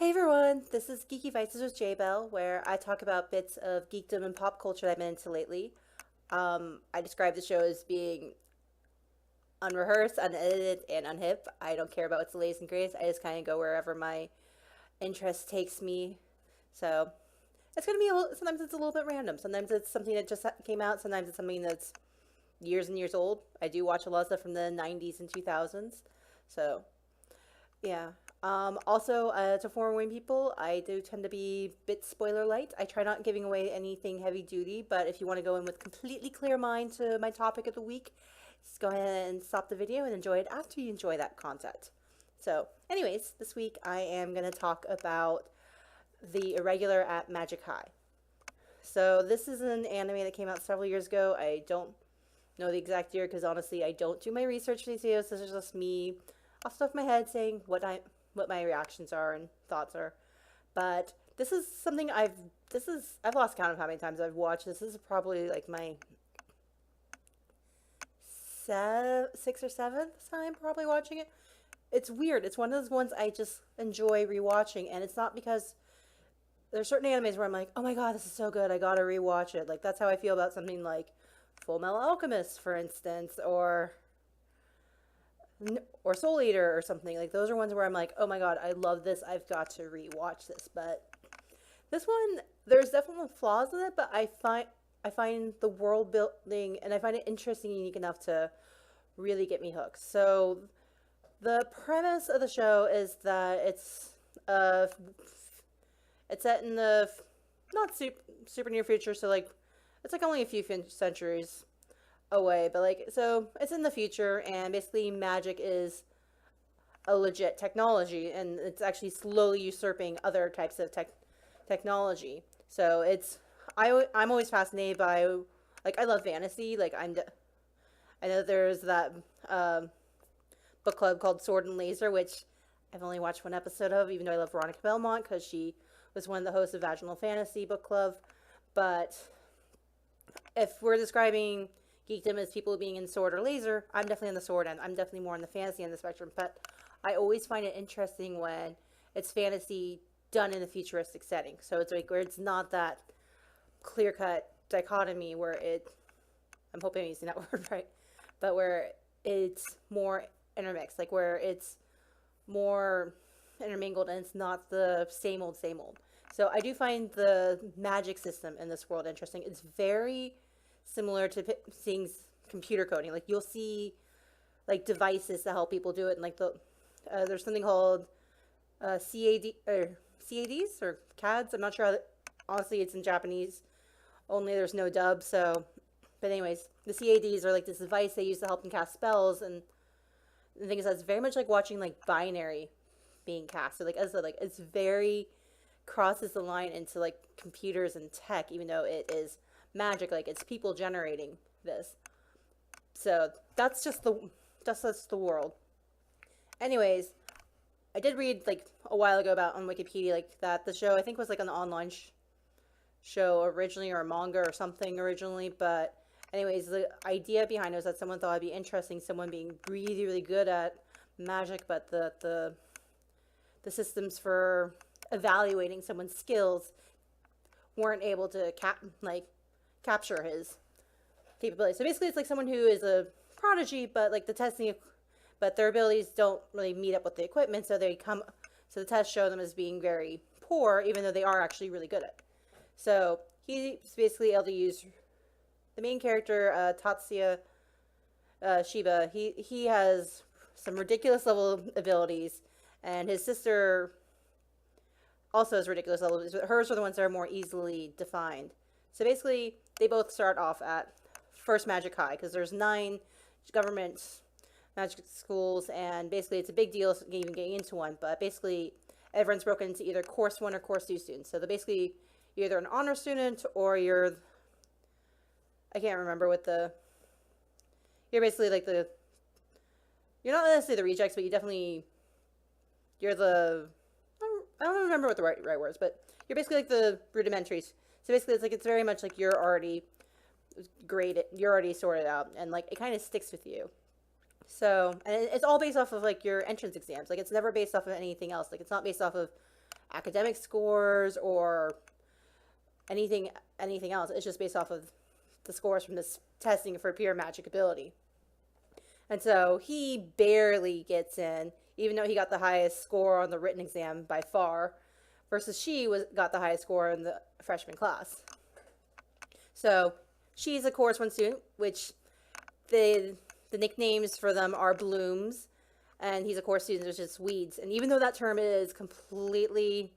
Hey everyone, this is Geeky Vices with J-Belle, where I talk about bits of geekdom and pop culture that I've been into lately. I describe the show as being unrehearsed, unedited, and unhip. I don't care about what's the latest and greatest. I just kind of go wherever my interest takes me. So it's gonna be sometimes it's a little bit random. Sometimes it's something that just came out. Sometimes it's something that's years and years old. I do watch a lot of stuff from the '90s and 2000s. So yeah. Also, to forewarn people, I do tend to be a bit spoiler light. I try not giving away anything heavy duty, but if you want to go in with completely clear mind to my topic of the week, just go ahead and stop the video and enjoy it after you enjoy that content. So, anyways, this week I am going to talk about the Irregular at Magic High. So, this is an anime that came out several years ago. I don't know the exact year because honestly, I don't do my research for these videos. This is just me off the top of my head saying what my reactions are and thoughts are. But this is something I've lost count of how many times I've watched this. This is probably like my sixth or seventh time probably watching it. It's weird. It's one of those ones I just enjoy rewatching, and it's not because there's certain animes where I'm like, oh my god, this is so good, I gotta rewatch it. Like that's how I feel about something like Full Metal Alchemist, for instance, or Soul Eater or something. Like those are ones where I'm like, oh my god, I love this, I've got to rewatch this. But this one, there's definitely flaws in it, but I find the world building and I find it interesting and unique enough to really get me hooked. So the premise of the show is that it's set in the not super near future, so like it's like only a few centuries away, but like so it's in the future, and basically magic is a legit technology, and it's actually slowly usurping other types of technology. So I'm always fascinated by, like, I love fantasy. Like I know there's that book club called Sword and Laser, which I've only watched one episode of, even though I love Veronica Belmont because she was one of the hosts of Vaginal Fantasy book club. But if we're describing geekdom as people being in sword or laser, I'm definitely on the sword end. I'm definitely more on the fantasy end of the spectrum. But I always find it interesting when it's fantasy done in a futuristic setting. So it's like where it's not that clear cut dichotomy where I'm hoping I'm using that word right, but where it's more intermixed, like where it's more intermingled and it's not the same old, same old. So I do find the magic system in this world interesting. It's very similar to seeing computer coding. Like you'll see like devices to help people do it, and like there's something called CADs or CADs. I'm not sure. Honestly, it's in Japanese only. There's no dub. So, but anyways, the CADs are like this device they use to help them cast spells, and the thing is that's very much like watching like binary being cast. So like as I said, like it's very crosses the line into like computers and tech, even though it is magic. Like it's people generating this. So that's just the world. Anyways, I did read like a while ago about on Wikipedia like that the show I think was like an online show originally, or a manga or something originally. But anyways, the idea behind it was that someone thought it'd be interesting, someone being really really good at magic, but the systems for evaluating someone's skills weren't able to capture his capabilities. So basically, it's like someone who is a prodigy, but like but their abilities don't really meet up with the equipment, so so the tests show them as being very poor, even though they are actually really good at it. So he's basically able to use the main character, Tatsuya Shiba. He has some ridiculous level abilities, and his sister also has ridiculous levels, but hers are the ones that are more easily defined. So basically, they both start off at first Magic High, because there's 9 government magic schools, and basically it's a big deal even getting into one, but basically everyone's broken into either Course 1 or Course 2 students. So basically, you're either an honor student, or I can't remember you're basically like you're not necessarily the rejects, but you're the, I don't remember what the right words, but you're basically like the rudimentaries. So basically, it's very much like you're already graded, you're already sorted out, and like it kind of sticks with you. So, and it's all based off of like your entrance exams. Like it's never based off of anything else. Like it's not based off of academic scores or anything else. It's just based off of the scores from this testing for pure magic ability. And so he barely gets in, even though he got the highest score on the written exam by far, versus she got the highest score in the freshman class. So she's a course one student, which the nicknames for them are blooms, and he's a course student, which is weeds. And even though that term is completely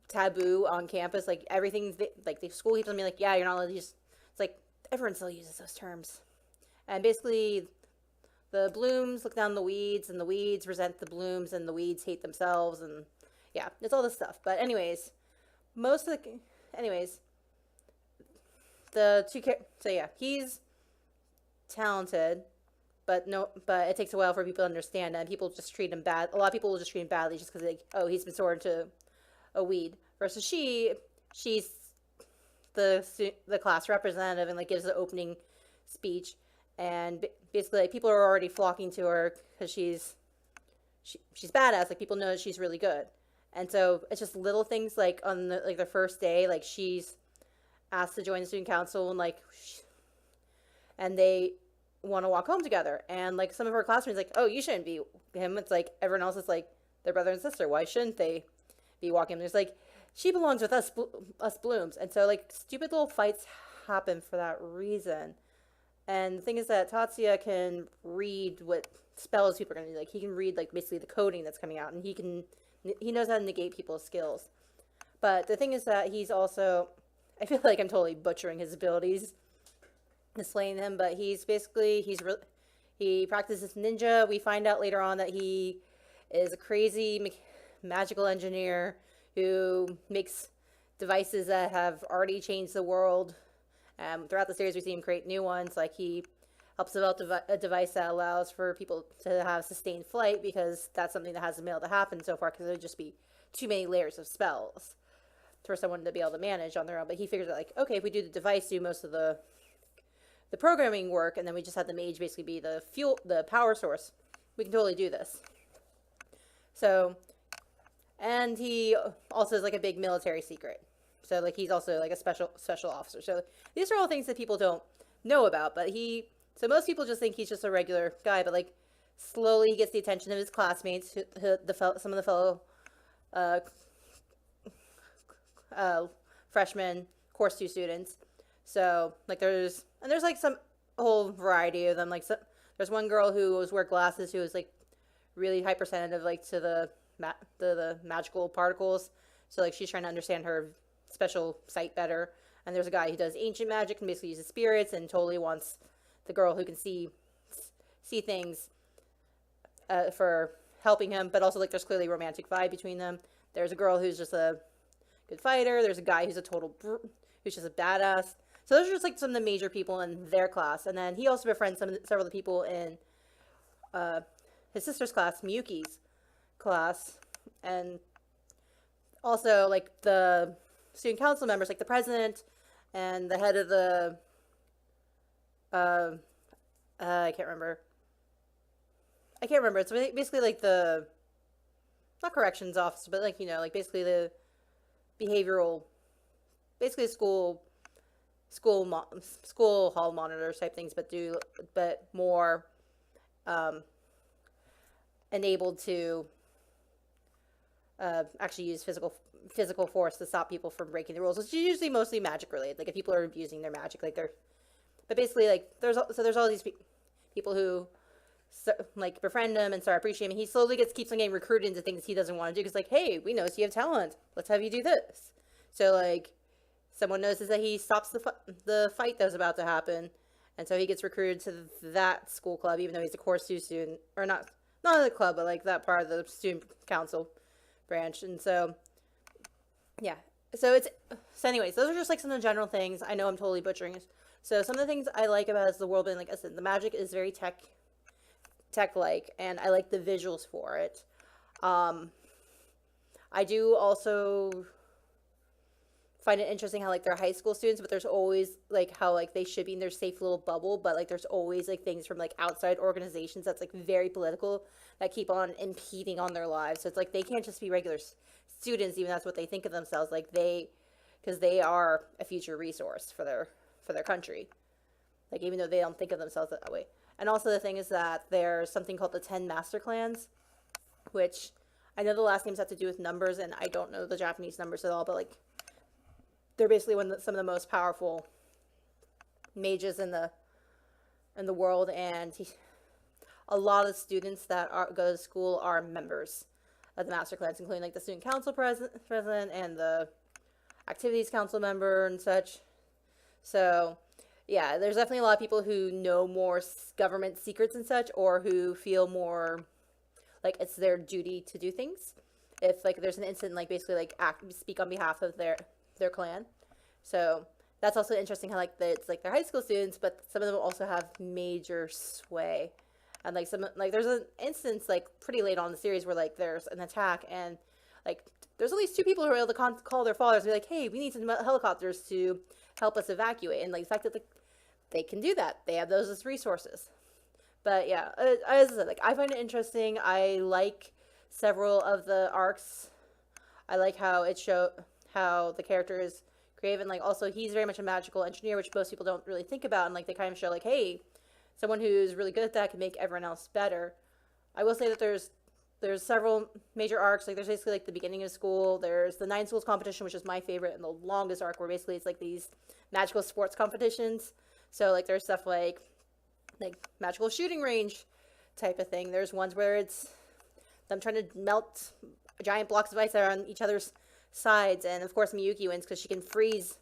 taboo on campus, like everything's like the school keeps on being like, yeah, you're not allowed to use. It's like everyone still uses those terms, and basically the blooms look down the weeds, and the weeds resent the blooms, and the weeds hate themselves, and yeah, it's all this stuff. But anyways, the two so yeah, he's talented, but it takes a while for people to understand, and people just treat him bad. A lot of people will just treat him badly just because he's been sorted into a weed. Versus she's the class representative and like gives the opening speech, and basically like people are already flocking to her because she's badass. Like people know that she's really good, and so it's just little things like on the first day, like she's asked to join the student council, and like and they want to walk home together, and like some of her classmates like, oh, you shouldn't be him. It's like everyone else is like their brother and sister. Why shouldn't they be walking? There's like she belongs with us blooms, and so like stupid little fights happen for that reason. And the thing is that Tatsuya can read what spells people are going to do. Like he can read like basically the coding that's coming out, and he knows how to negate people's skills. But the thing is that he's also, I feel like I'm totally butchering his abilities, displaying him, but he practices ninja. We find out later on that he is a crazy magical engineer who makes devices that have already changed the world. Throughout the series, we see him create new ones. Like he helps develop a device that allows for people to have sustained flight, because that's something that hasn't been able to happen so far, because it would just be too many layers of spells for someone to be able to manage on their own. But he figures out like, okay, if we do the device, do most of the programming work, and then we just have the mage basically be the power source, we can totally do this. So, and he also is like a big military secret. So like he's also like a special officer. So these are all things that people don't know about, but so most people just think he's just a regular guy, but like slowly he gets the attention of his classmates, some of the fellow freshman course 2 students. So like there's like a whole variety of them. Like there's one girl who always wear glasses, who is like really hypersensitive like to the magical particles. So like she's trying to understand her special sight better. And there's a guy who does ancient magic and basically uses spirits, and totally wants the girl who can see things for helping him. But also like there's clearly a romantic vibe between them. There's a girl who's just a good fighter. There's a guy who's who's just a badass. So those are just like some of the major people in their class. And then he also befriends several of the people in his sister's class, Miyuki's class. And also like the student council members, like the president and the head of the I can't remember. It's basically like the, not corrections officer, but like, like basically the behavioral, basically school hall monitors type things, but more enabled to actually use physical force to stop people from breaking the rules. It's usually mostly magic related. Like if people are abusing their magic, like but basically like there's all these people who like befriend him and start appreciating him. He slowly keeps on getting recruited into things he doesn't want to do, because like, hey, we notice you have talent. Let's have you do this. So like someone notices that he stops the fight that was about to happen, and so he gets recruited to that school club, even though he's a course 2 student, or not the club, but like that part of the student council branch. And so yeah, so anyways, those are just like some of the general things. I know I'm totally butchering it. So some of the things I like about it is the world building. Like I said, the magic is very tech-like, and I like the visuals for it. I do also find it interesting how like they're high school students, but there's always like how like they should be in their safe little bubble, but like there's always like things from like outside organizations that's like very political that keep on impeding on their lives. So it's like they can't just be regular students, even that's what they think of themselves. Like because they are a future resource for their country. Like even though they don't think of themselves that way. And also the thing is that there's something called the 10 Master Clans, which I know the last names have to do with numbers, and I don't know the Japanese numbers at all, but like they're basically some of the most powerful mages in the world, and a lot of students that go to school are members of the Master Clans, including like the student council president and the activities council member and such. So yeah, there's definitely a lot of people who know more government secrets and such, or who feel more like it's their duty to do things. If like there's an incident, like basically like speak on behalf of their clan. So that's also interesting how like it's like they're high school students, but some of them also have major sway. And like there's an instance like pretty late on in the series where like there's an attack, and like there's at least two people who are able to call their fathers and be like, hey, we need some helicopters to help us evacuate. And like the fact that they can do that, they have those as resources. But yeah, as I said, like I find it interesting. I like several of the arcs. I like how how the character is creative, and like also he's very much a magical engineer, which most people don't really think about. And like they kind of show like, hey, someone who's really good at that can make everyone else better. I will say that there's several major arcs. Like there's basically like the beginning of school. There's the 9 schools competition, which is my favorite and the longest arc, where basically it's like these magical sports competitions. So like there's stuff like magical shooting range type of thing. There's ones where it's them trying to melt giant blocks of ice that are on each other's sides, and of course Miyuki wins because she can freeze.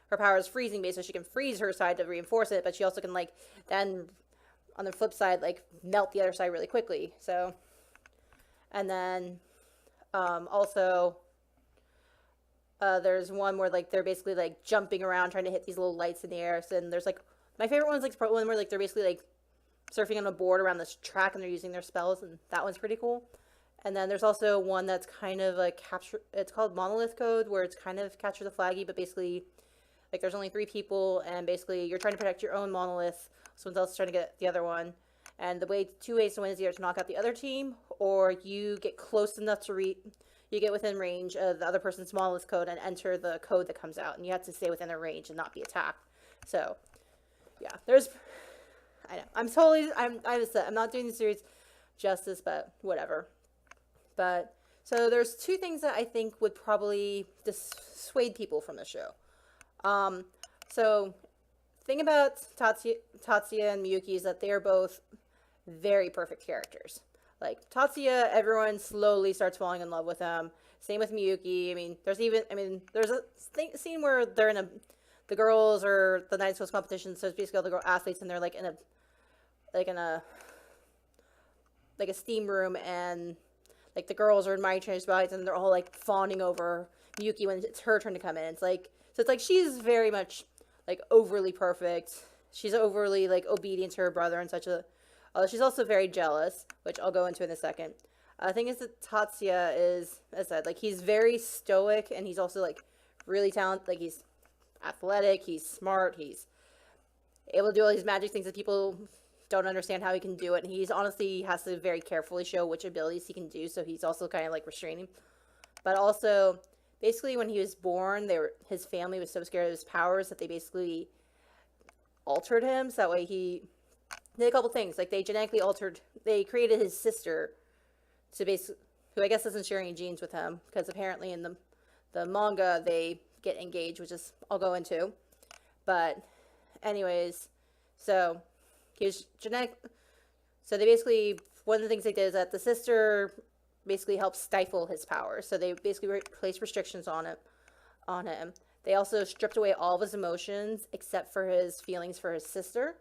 Her power is freezing based, so she can freeze her side to reinforce it, but she also can like then on the flip side like melt the other side really quickly. So, and then also there's one where like they're basically like jumping around trying to hit these little lights in the air. So then there's like my favorite one's like the one where like they're basically like surfing on a board around this track and they're using their spells, and that one's pretty cool. And then there's also one that's kind of like it's called Monolith Code, where it's kind of capture the flaggy, but basically like there's only 3 people, and basically you're trying to protect your own monolith, someone else is trying to get the other one. And the 2 ways to win is either to knock out the other team, or you get close enough to you get within range of the other person's monolith code and enter the code that comes out, and you have to stay within their range and not be attacked. So yeah, I know I'm not doing the series justice, but whatever. But so there's 2 things that I think would probably dissuade people from the show. So thing about Tatsuya and Miyuki is that they are both very perfect characters. Like Tatsuya, everyone slowly starts falling in love with him. Same with Miyuki. There's a scene where they're in the girls or the 9 schools competition. So it's basically all the girl athletes, and they're like in a steam room, and like the girls are admiring each other's bodies, and they're all like fawning over Miyuki when it's her turn to come in. It's like she's very much like overly perfect. She's overly like obedient to her brother and such she's also very jealous, which I'll go into in a second. The thing is that Tatsuya is, as I said, like he's very stoic, and he's also like really talented. Like he's athletic, he's smart, he's able to do all these magic things that people don't understand how he can do it. And he's honestly has to very carefully show which abilities he can do, so he's also kind of like restraining. But also, basically when he was born, his family was so scared of his powers that they basically altered him, so that way he did a couple things. Like they created his sister to who I guess isn't sharing genes with him, because apparently in the manga they get engaged, which is I'll go into. But anyways, so he was genetic. So they basically, one of the things they did is that the sister basically helped stifle his powers. So they basically placed restrictions on him. They also stripped away all of his emotions except for his feelings for his sister,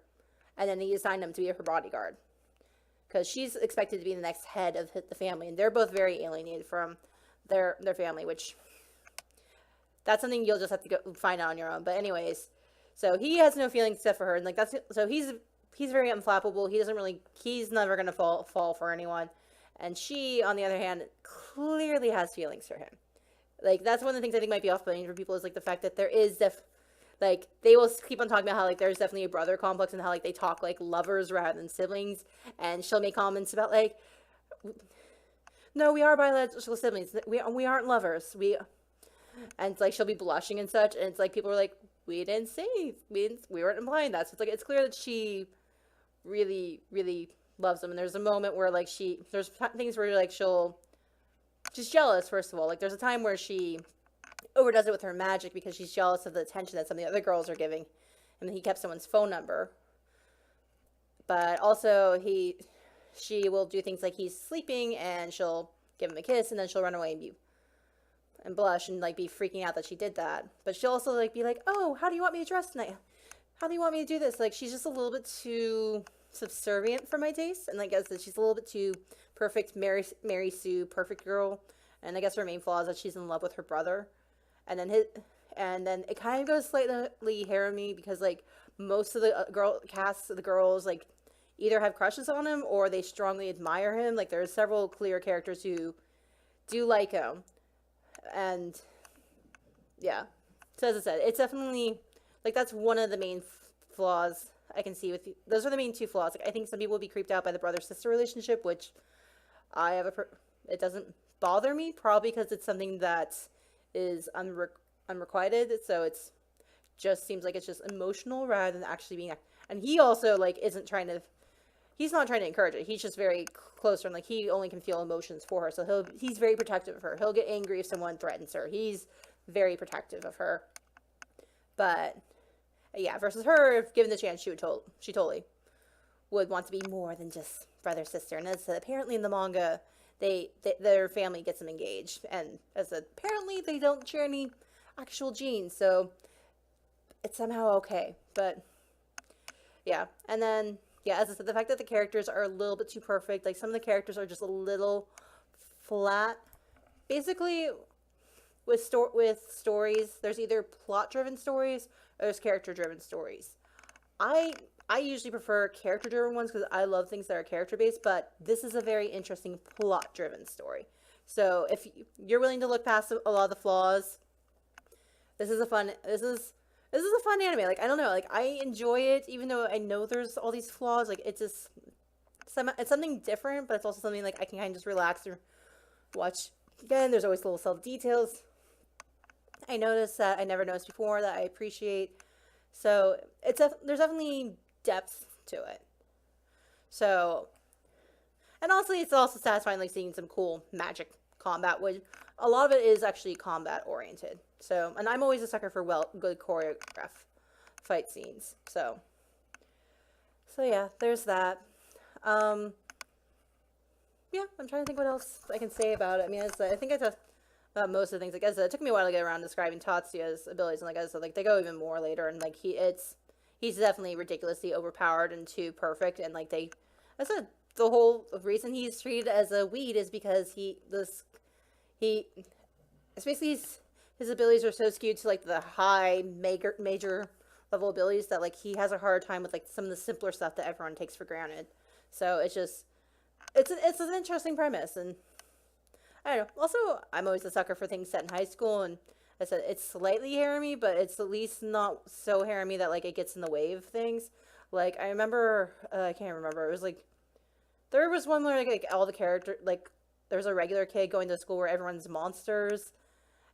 and then he assigned him to be her bodyguard, because she's expected to be the next head of the family, and they're both very alienated from their family, which that's something you'll just have to go find out on your own. But anyways, so he has no feelings except for her, and like so he's very unflappable. He's never gonna fall for anyone. And she, on the other hand, clearly has feelings for him. like that's one of the things I think might be off-putting for people is like the fact that there is like they will keep on talking about how like there's definitely a brother complex and how like they talk like lovers rather than siblings, and she'll make comments about like, no, we are biological siblings, we aren't lovers, and it's like she'll be blushing and such, and it's like people are like, we didn't say, we weren't implying that. So it's like it's clear that she really really loves him, and there's a moment where like there's things where like she's jealous. First of all, like there's a time where she overdoes it with her magic because she's jealous of the attention that some of the other girls are giving, and he kept someone's phone number. But also she will do things like he's sleeping and she'll give him a kiss and then she'll run away and blush and like be freaking out that she did that. But she'll also like be like, oh, how do you want me to dress tonight? How do you want me to do this? Like she's just a little bit too subservient for my taste, and I guess that she's a little bit too perfect, Mary Sue, perfect girl. And I guess her main flaw is that she's in love with her brother. And then it kind of goes slightly harem-y because like most of the casts of the girls like either have crushes on him or they strongly admire him. Like there's several clear characters who do like him, and yeah. So as I said, it's definitely like that's one of the main flaws I can see with those are the main two flaws. Like I think some people will be creeped out by the brother-sister relationship, which it doesn't bother me, probably because it's something that is unrequited, so it's just seems like it's just emotional rather than actually being. And he also like he's not trying to encourage it. He's just very close to her, and like he only can feel emotions for her, so he's very protective of her. He'll get angry if someone threatens her. He's very protective of her. But yeah, versus her, if given the chance, she totally would want to be more than just brother sister. And as apparently in the manga, their family gets them engaged, and as apparently they don't share any actual genes, so it's somehow okay. But yeah, and then yeah, as I said, the fact that the characters are a little bit too perfect, like some of the characters are just a little flat. Basically, with stories, there's either plot-driven stories or there's character-driven stories. I usually prefer character-driven ones because I love things that are character-based, but this is a very interesting plot-driven story. So if you're willing to look past a lot of the flaws, this is a fun anime. Like I don't know, like I enjoy it even though I know there's all these flaws. Like it's just it's something different, but it's also something like I can kind of just relax or watch. Again, there's always little subtle details I noticed that I never noticed before that I appreciate. So there's definitely depth to it. So, and honestly, it's also satisfying like seeing some cool magic combat, which a lot of it is actually combat oriented. So, and I'm always a sucker for good choreographed fight scenes. So yeah, there's that. Yeah, I'm trying to think what else I can say about it. I mean, I think I talked about most of the things. Like I said, it took me a while to get around describing Tatsuya's abilities, and like I said, like they go even more later, and like he's definitely ridiculously overpowered and too perfect, and like I said, the whole reason he's treated as a weed is because especially his abilities are so skewed to like the high major level abilities that like he has a hard time with like some of the simpler stuff that everyone takes for granted. So it's an interesting premise, and I don't know. Also, I'm always a sucker for things set in high school, and I said it's slightly harem-y, but it's at least not so harem-y that like it gets in the way of things. Like I remember, I can't remember. It was like there was one where like all the character like there was a regular kid going to school where everyone's monsters,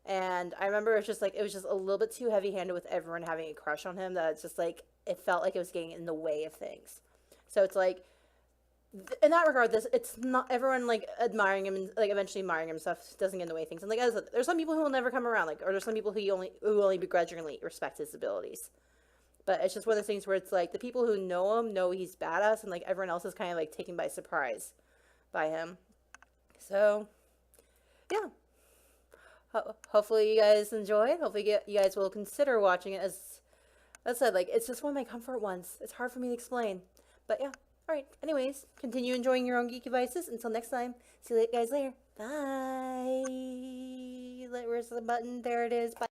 and I remember it was just a little bit too heavy-handed with everyone having a crush on him. That it's just like it felt like it was getting in the way of things. So it's like, in that regard, it's not everyone like admiring him and like eventually admiring him stuff doesn't get in the way of things. And like as there's some people who will never come around, like, or there's some people who only begrudgingly respect his abilities. But it's just one of those things where it's like the people who know him know he's badass, and like everyone else is kind of like taken by surprise by him. So yeah, hopefully you guys enjoy it. Hopefully you guys will consider watching it. As I said, like it's just one of my comfort ones. It's hard for me to explain, but yeah. Alright, anyways, continue enjoying your own Geeky Vices. Until next time, see you guys later. Bye. Where's the button? There it is. Bye.